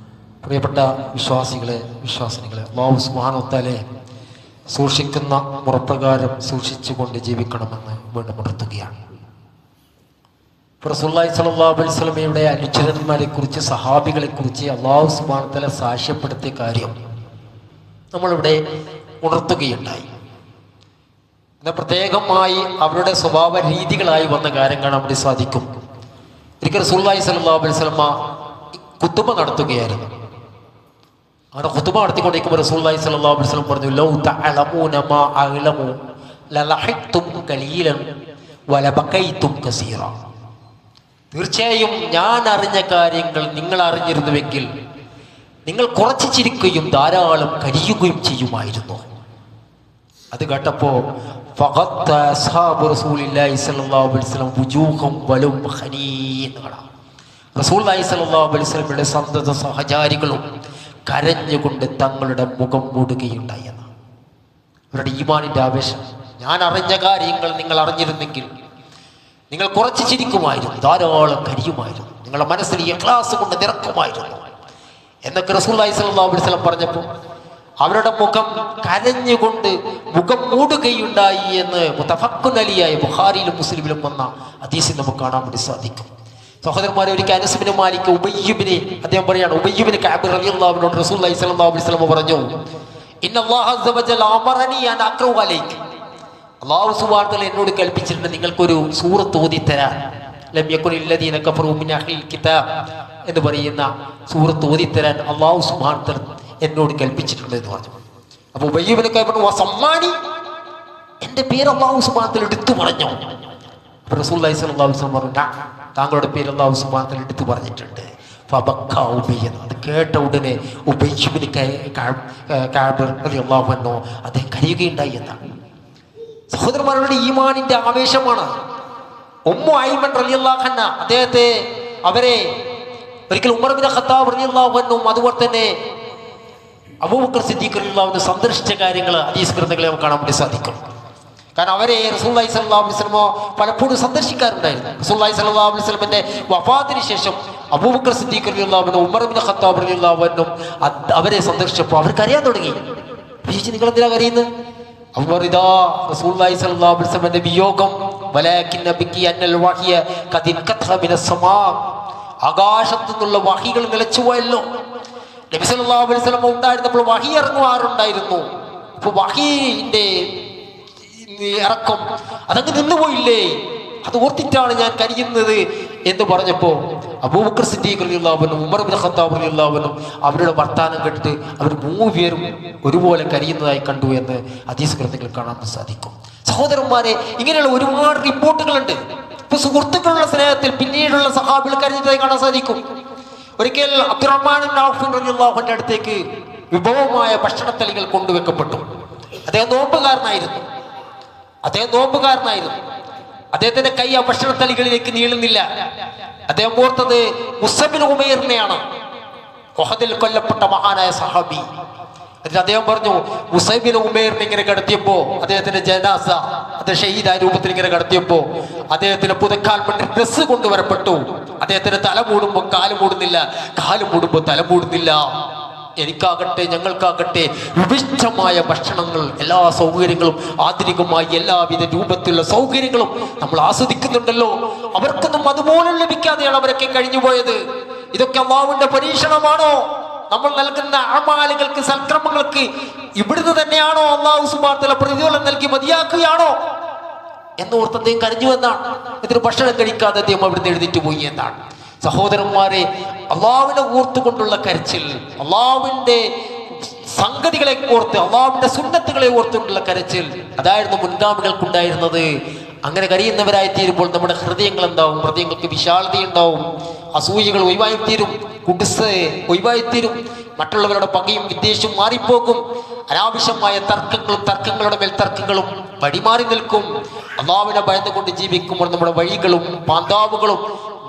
പ്രിയപ്പെട്ട വിശ്വാസികളെ, വിശ്വാസിനികളെ, അല്ലാഹു സുബ്ഹാനഹു വതആല സൂക്ഷിക്കുന്ന മുറപ്രകാരം സൂക്ഷിച്ചുകൊണ്ട് ജീവിക്കണമെന്ന് വീണ്ടും ഉണർത്തുകയാണ്. റസൂലുള്ളാഹി സ്വല്ലല്ലാഹു അലൈഹി വസല്ലമയുടെ അനുചരന്മാരെ കുറിച്ച്, സഹാബികളെ കുറിച്ച് അല്ലാഹു സുബ്ഹാനഹു വതആല സാക്ഷ്യപ്പെടുത്തിയ കാര്യം നമ്മളിവിടെ ഉണർത്തുകയുണ്ടായി. എന്നാൽ പ്രത്യേകമായി അവരുടെ സ്വഭാവ രീതികളായി വന്ന കാര്യം കാണാൻ വേണ്ടി സാധിക്കും. ഒരിക്കൽ റസൂലുള്ളാഹി സ്വല്ലല്ലാഹു അലൈഹി വസല്ലമ ഖുതുബ നടത്തുകയായിരുന്നു. അങ്ങനെ ഖുതുബ നടത്തിക്കൊണ്ടിരിക്കുമ്പോൾ റസൂലുള്ളാഹി സ്വല്ലല്ലാഹു അലൈഹി വസല്ലം പറഞ്ഞു, ലൗ തഅലമൂന മാ അഅലമു ലലഹിഖ്തും ഖലീലൻ വലബഖൈതും കസീറ. തീർച്ചയായും ഞാൻ അറിഞ്ഞ കാര്യങ്ങൾ നിങ്ങൾ അറിഞ്ഞിരുന്നുവെങ്കിൽ നിങ്ങൾ കുറച്ച് ചിരിക്കുകയും ധാരാളം കരയുകയും ചെയ്യുമായിരുന്നു. അത് കേട്ടപ്പോ റസൂലുള്ളാഹി സ്വല്ലല്ലാഹു അലൈഹി വസല്ലം വുജൂഹും വലും ഖനീൻ. റസൂലുള്ളാഹി സ്വല്ലല്ലാഹു അലൈഹി വസല്ലമയുടെ സന്തത സഹചാരികളും കരഞ്ഞുകൊണ്ട് തങ്ങളുടെ മുഖം മൂടുകയുണ്ടായി എന്ന്. അവരുടെ ഈമാനിന്റെ ആവേശം, ഞാൻ അറിഞ്ഞ കാര്യങ്ങൾ നിങ്ങൾ അറിഞ്ഞിരുന്നെങ്കിൽ നിങ്ങൾ കുറച്ച് ചിരിക്കുമായിരുന്നു, ധാരാളം കരയുമായിരുന്നു, നിങ്ങളുടെ മനസ്സിൽ ഇഖ്ലാസ് കൊണ്ട് നിറക്കുമായിരുന്നു എന്നൊക്കെ റസൂലുള്ളാഹി സ്വല്ലല്ലാഹു അലൈഹി വസല്ലം പറഞ്ഞപ്പോൾ അവരുടെ മുഖം കരഞ്ഞുകൊണ്ട് മുഖം മൂടുകയുണ്ടായി എന്ന് മുത്തഫഖുൻ അലിയായ ബുഖാരിയിലും മുസ്ലിമിലും വന്ന ഹദീസിൽ നമുക്ക് കാണാൻ വേണ്ടി സാധിക്കും. സഹോദരന്മാരെ, ഒരിക്കൽ അനസ് ബിൻ മാലിക് അദ്ദേഹം പറയാണ്, ഉബയ്യ് ബിൻ കഅബ് റളിയല്ലാഹു അൻഹു റസൂലുള്ളാഹി സ്വല്ലല്ലാഹു അലൈഹി വസല്ലം പറഞ്ഞു, ഇന്നല്ലാഹ അസ്സ വജല്ല അമറനി അൻ അഖ്റഉ അലൈക. അല്ലാഹു സുബ്ഹാനഹു വതആല എന്നോട് കൽപ്പിച്ചിട്ടുണ്ട് നിങ്ങൾക്കൊരു സൂറത്ത് ഓതി തരാൻ. ലം യകുനിൽ ലദീന കഫറു മിൻ അഹ്ലിൽ കിതാബ് എന്ന് പറയുന്ന സൂറത്ത് ഓതി തരാൻ അല്ലാഹു സുബ്ഹാനഹു വതആല എന്നോട് കൽപ്പിച്ചിട്ടുണ്ട് എന്ന് പറഞ്ഞു. അപ്പൊ ഉബയ്യ് ബിൻ കഅബ് പറഞ്ഞു, വസമ്മാനി, എന്റെ പേര് അല്ലാഹു സുബ്ഹാനഹു വതആല എടുത്തു പറഞ്ഞു. അപ്പോൾ റസൂലുള്ളാഹി സ്വല്ലല്ലാഹു അലൈഹി വസല്ലം പറഞ്ഞു, താങ്കളുടെ പേര് അല്ലാഹു സുബ്ഹാനഹു വതആല എടുത്തു പറഞ്ഞിട്ടുണ്ട്. ഫബക്ക ഉബയ്യ്, അത് കേട്ട ഉടനെ ഉബയ്യ് ബിൻ കഅബ് റളിയല്ലാഹു അൻഹു അദ്ദേഹം കരയുകയുണ്ടായി എന്നാണ്. സഹോദരന്മാരുടെ ഈമാനിന്റെ ആവേശമാണ്. ഉമ്മു ഐമൻ റളിയല്ലാഹു അൻഹ അദ്ദേഹത്തെ അവരെ ഒരിക്കൽ ഉമർ ബിൻ ഖത്താബ് റളിയല്ലാഹു അൻഹു അതുപോലെ തന്നെ അബൂബക്കർ സിദ്ദീഖ് റളിയല്ലാഹു അൻഹു സന്ദർശിച്ച കാര്യങ്ങൾ ഹദീസ് ഗ്രന്ഥങ്ങളെ നമുക്ക് കാണാൻ വേണ്ടി സാധിക്കും. കാരണം അവരെ റസൂലുള്ളാഹി സ്വല്ലല്ലാഹു അലൈഹി വസല്ലം പലപ്പോഴും സന്ദർശിക്കാറുണ്ടായിരുന്നു. റസൂലുള്ളാഹി സ്വല്ലല്ലാഹു അലൈഹി വസല്ലമയുടെ വഫാത്തിന് ശേഷം അബൂബക്കർ സിദ്ദീഖ് റളിയല്ലാഹു അൻഹു ഉമർ ബിൻ ഖത്താബ് റളിയല്ലാഹു അൻഹു അവരെ സന്ദർശിച്ചപ്പോൾ അവർ കരയാൻ തുടങ്ങി. നിങ്ങൾ എന്തിനാ കരയുന്നത്? അവർ ഇതാ റസൂലുള്ളാഹി സ്വല്ലല്ലാഹു അലൈഹി വസല്ലമയുടെ വിയോഗം, വലാകിൻ നബിക്കി അന്നൽ വഹിയ ഖദ് ഇൻഖത മിനസ് സമാ, ആകാശത്തു നിന്നുള്ള വഹികൾ നിലച്ചുപോയല്ലോ. നബി സല്ലല്ലാഹു അലൈഹി വസല്ലം ഉണ്ടായിരുന്നപ്പോൾ വഹി ഇറങ്ങുവാറുണ്ടായിരുന്നു. ഇപ്പൊ വഹിന്റെ ഇറക്കം അതങ്ങ് നിന്നുപോയില്ലേ, അത് ഓർത്തിട്ടാണ് ഞാൻ കരയുന്നത് എന്ന് പറഞ്ഞപ്പോ അബൂബക്കർ സിദ്ദീഖ് റളിയല്ലാഹു അൻഹു ഉമർ ഇബ്നു ഖത്താബ് റളിയല്ലാഹു അൻഹു അവരുടെ വർത്താനം കേട്ടിട്ട് അവർ മൂന്നുപേരും ഒരുപോലെ കരയുന്നതായി കണ്ടു എന്ന് ഹദീസ് ഗ്രന്ഥങ്ങളിൽ കാണാൻ സാധിക്കും. സഹോദരന്മാരെ, ഇങ്ങനെയുള്ള ഒരുപാട് റിപ്പോർട്ടുകളുണ്ട്. ഇപ്പൊ സുഹൃത്തുക്കളുടെ സ്നേഹത്തിൽ പിന്നീടുള്ള സഹാബികൾ കരുതിയതായി കാണാൻ സാധിക്കും. ഒരിക്കൽ അബ്ദുറഹ്മാൻ റളിയല്ലാഹു അൻഹുവിന്റെ അടുത്തേക്ക് വിഭവമായ ഭക്ഷണത്തലികൾ കൊണ്ടുവെക്കപ്പെട്ടു. അദ്ദേഹം നോമ്പുകാരനായിരുന്നു. അദ്ദേഹത്തിന്റെ കൈ ആ ഭക്ഷണത്തലികളിലേക്ക് നീളുന്നില്ല. അദ്ദേഹം ഓർത്തത് മുസ്അബ് ബിൻ ഉമൈറിനെയാണ്, ഉഹദിൽ കൊല്ലപ്പെട്ട മഹാനായ സഹാബി. എന്നിട്ട് അദ്ദേഹം പറഞ്ഞു, മുസ്അബ് ബിൻ ഉമൈറിനെ ഇങ്ങനെ കടത്തിയപ്പോ, അദ്ദേഹത്തിന്റെ ജനാസ അത് ഷഹീദായ രൂപത്തിൽ ഇങ്ങനെ കടത്തിയപ്പോ അദ്ദേഹത്തിന് പുതക്കാൻ വേണ്ടി ഡ്രസ്സ് കൊണ്ടുവരപ്പെട്ടു. അദ്ദേഹത്തിന് തല മൂടുമ്പോൾ കാല് മൂടുന്നില്ല, കാല് മൂടുമ്പോൾ തല മൂടുന്നില്ല. എനിക്കാകട്ടെ ഞങ്ങൾക്കാകട്ടെ വിവിഷ്ടമായ ഭക്ഷണങ്ങൾ, എല്ലാ സൗകര്യങ്ങളും, ആധുനികമായി എല്ലാവിധ രൂപത്തിലുള്ള സൗകര്യങ്ങളും നമ്മൾ ആസ്വദിക്കുന്നുണ്ടല്ലോ. അവർക്കൊന്നും അതുപോലും ലഭിക്കാതെയാണ് അവരൊക്കെ കഴിഞ്ഞുപോയത്. ഇതൊക്കെ അല്ലാഹുവിന്റെ പരീക്ഷണമാണോ? നമ്മൾ നൽകുന്ന അമാലുകൾക്ക്, സൽക്രമങ്ങൾക്ക് ഇവിടുന്ന് തന്നെയാണോ അല്ലാഹു സുബ്ഹാനഹു വ തആല പ്രതിഫലം നൽകി മതിയാക്കുകയാണോ എന്നോർത്ത് അദ്ദേഹം കരഞ്ഞു എന്നാണ്. ഇതിന് ഭക്ഷണം കഴിക്കാതെ അദ്ദേഹം അവിടുന്ന് എഴുന്നേറ്റ് പോയി എന്നാണ്. സഹോദരന്മാരെ, അള്ളാഹുവിനെ ഓർത്തുകൊണ്ടുള്ള കരച്ചിൽ, അള്ളാഹുവിന്റെ സംഗതികളെ ഓർത്ത്, അള്ളാഹുവിന്റെ സുന്നത്തുകളെ ഓർത്തുകൊണ്ടുള്ള കരച്ചിൽ, അതായിരുന്നു മുൻഗാമികൾക്കുണ്ടായിരുന്നത്. അങ്ങനെ കരയുന്നവരായി തീരുമ്പോൾ നമ്മുടെ ഹൃദയങ്ങൾ എന്താവും? ഹൃദയങ്ങൾക്ക് വിശാലതയുണ്ടാവും, അസൂയകൾ ഒഴിവായിത്തീരും, കുടുസ് ഒഴിവായിത്തീരും, മറ്റുള്ളവരുടെ പകയും വിദ്വേഷവും മാറിപ്പോകും, അനാവശ്യമായ തർക്കങ്ങളുടെ മേൽ തർക്കങ്ങളും പടിമാറി നിൽക്കും. അള്ളാഹുവിനെ ഭയന്നുകൊണ്ട് ജീവിക്കുമ്പോൾ നമ്മുടെ വഴികളും പാന്താവുകളും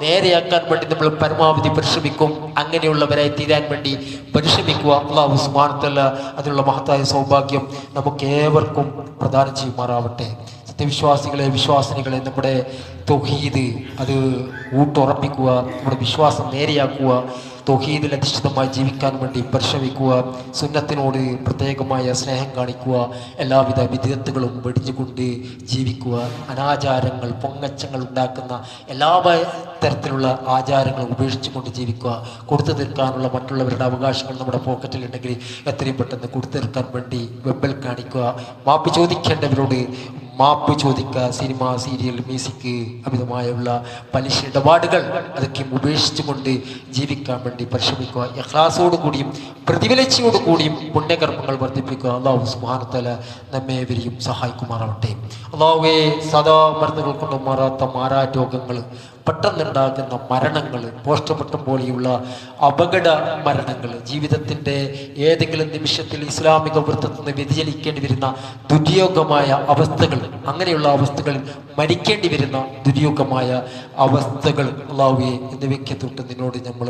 നേരെയാക്കാൻ വേണ്ടി നമ്മൾ പരമാവധി പരിശ്രമിക്കും. അങ്ങനെയുള്ളവരായി തീരാൻ വേണ്ടി പരിശ്രമിക്കുക. അല്ലാഹു സുബ്ഹാനഹു വ തആല അതിനുള്ള മഹത്തായ സൗഭാഗ്യം നമുക്ക് ഏവർക്കും പ്രദാനം ചെയ്യുമാറാവട്ടെ. സത്യവിശ്വാസികളെ, വിശ്വാസിനികളെ, നമ്മുടെ തൗഹീദ് അത് ഊട്ടുറപ്പിക്കുക, നമ്മുടെ വിശ്വാസം നേരെയാക്കുക, തൗഹീദിൽ അധിഷ്ഠിതമായി ജീവിക്കാൻ വേണ്ടി പരിശ്രമിക്കുക, സുന്നത്തിനോട് പ്രത്യേകമായ സ്നേഹം കാണിക്കുക, എല്ലാവിധ വിദഗ്ധകളും വെടിഞ്ഞുകൊണ്ട് ജീവിക്കുക, അനാചാരങ്ങൾ, പൊങ്ങച്ചങ്ങൾ ഉണ്ടാക്കുന്ന എല്ലാ തരത്തിലുള്ള ആചാരങ്ങളും ഉപേക്ഷിച്ചുകൊണ്ട് ജീവിക്കുക, കൊടുത്തു തീർക്കാനുള്ള മറ്റുള്ളവരുടെ അവകാശങ്ങൾ നമ്മുടെ പോക്കറ്റിലുണ്ടെങ്കിൽ എത്രയും പെട്ടെന്ന് കൊടുത്തു തീർക്കാൻ വേണ്ടി വെമ്പൽ കാണിക്കുക, മാപ്പ് ചോദിക്കേണ്ടവരോട് മാപ്പ് ചോദിക്കുക, സിനിമ, സീരിയൽ, മ്യൂസിക്, അമിതമായുള്ള പലിശ ഇടപാടുകൾ അതൊക്കെ ഉപേക്ഷിച്ചുകൊണ്ട് ജീവിക്കാൻ വേണ്ടി പരിശ്രമിക്കുക. ഇഖ്ലാസോടുകൂടിയും പ്രതിഫലിച്ചയോടുകൂടിയും പുണ്യകർമ്മങ്ങൾ വർദ്ധിപ്പിക്കുക. അല്ലാഹു സുബ്ഹാനഹു വ തആല നമ്മേവരെയും സഹായിക്കുമാറാവട്ടെ. അല്ലാഹുവേ, സദാ മരുന്നുകൾ കൊണ്ട് മാറാത്ത മാറാരോഗങ്ങൾ, പെട്ടെന്നുണ്ടാകുന്ന മരണങ്ങൾ, പോസ്റ്റ്മോർട്ടം പോലെയുള്ള അപകട മരണങ്ങൾ, ജീവിതത്തിൻ്റെ ഏതെങ്കിലും നിമിഷത്തിൽ ഇസ്ലാമിക വൃത്തത്തിൽ നിന്ന് വ്യതിചലിക്കേണ്ടി വരുന്ന ദുര്യോഗമായ അവസ്ഥകൾ, അങ്ങനെയുള്ള അവസ്ഥകളിൽ മരിക്കേണ്ടി വരുന്ന ദുര്യോഗമായ അവസ്ഥകൾ അല്ലാഹുവേ എന്നിവയ്ക്ക് തൊട്ട് നിന്നോട് നമ്മൾ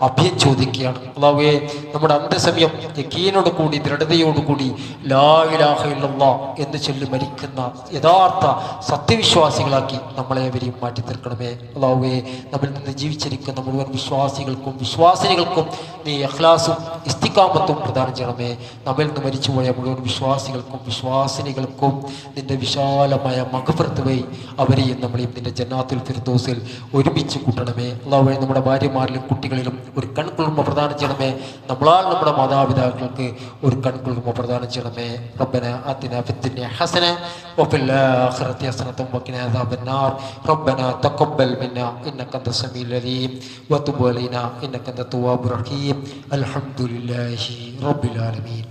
അഭയം ചോദിക്കുകയാണ്. അല്ലാഹുവേ, നമ്മുടെ അന്തസമയം യഖീനോട് കൂടി, ദൃഢതയോടുകൂടി ലാ ഇലാഹ ഇല്ലല്ലാഹ് എന്ന് ചൊല്ലി മരിക്കുന്ന യഥാർത്ഥ സത്യവിശ്വാസികളാക്കി നമ്മളേവരെയും മാറ്റി തീർക്കണമേ. അല്ലാഹുവേ, നമ്മിൽ നിന്ന് ജീവിച്ചിരിക്കുന്ന മുഴുവൻ വിശ്വാസികൾക്കും വിശ്വാസിനികൾക്കും നീ ഇഖ്ലാസും ഇസ്തിഖാമത്തും പ്രദാനം ചെയ്യണമേ. നമ്മിൽ നിന്ന് മരിച്ചുപോയ മുഴുവൻ വിശ്വാസികൾക്കും വിശ്വാസിനികൾക്കും നിന്റെ വിശാലമായ മഗ്ഫിറത്ത് വഴി അവരെയും നമ്മളെയും നിന്റെ ജന്നാത്തുൽ ഫിർദൗസിൽ ഒരുമിച്ച് കൂട്ടണമേ. അല്ലാഹുവേ, നമ്മുടെ ഭാര്യമാരിലും കുട്ടികളിലും ഒരു കൺകുളിർമ പ്രദാനം ചെയ്യണമേ. നമ്മളാൽ നമ്മുടെ മാതാപിതാക്കൾക്ക് ഒരു കൺകുളിർമ പ്രദാനം ചെയ്യണമേ. റബ്ബനാ ആതിനാ ഫിദ്ദുനിയ ഹസന വഫിൽ ആഖിറതി ഹസനത വഖിനാ അദാബന്നാർ. റബ്ബനാ തഖബ്ബൽ മിന്നാ ഇന്നക അൻതസ് സമീഉൽ അലീം വതുബ് അലൈനാ ഇന്നക അൻതത് തവ്വാബുർ റഹീം. അൽഹംദുലില്ലാഹി റബ്ബിൽ ആലമീൻ.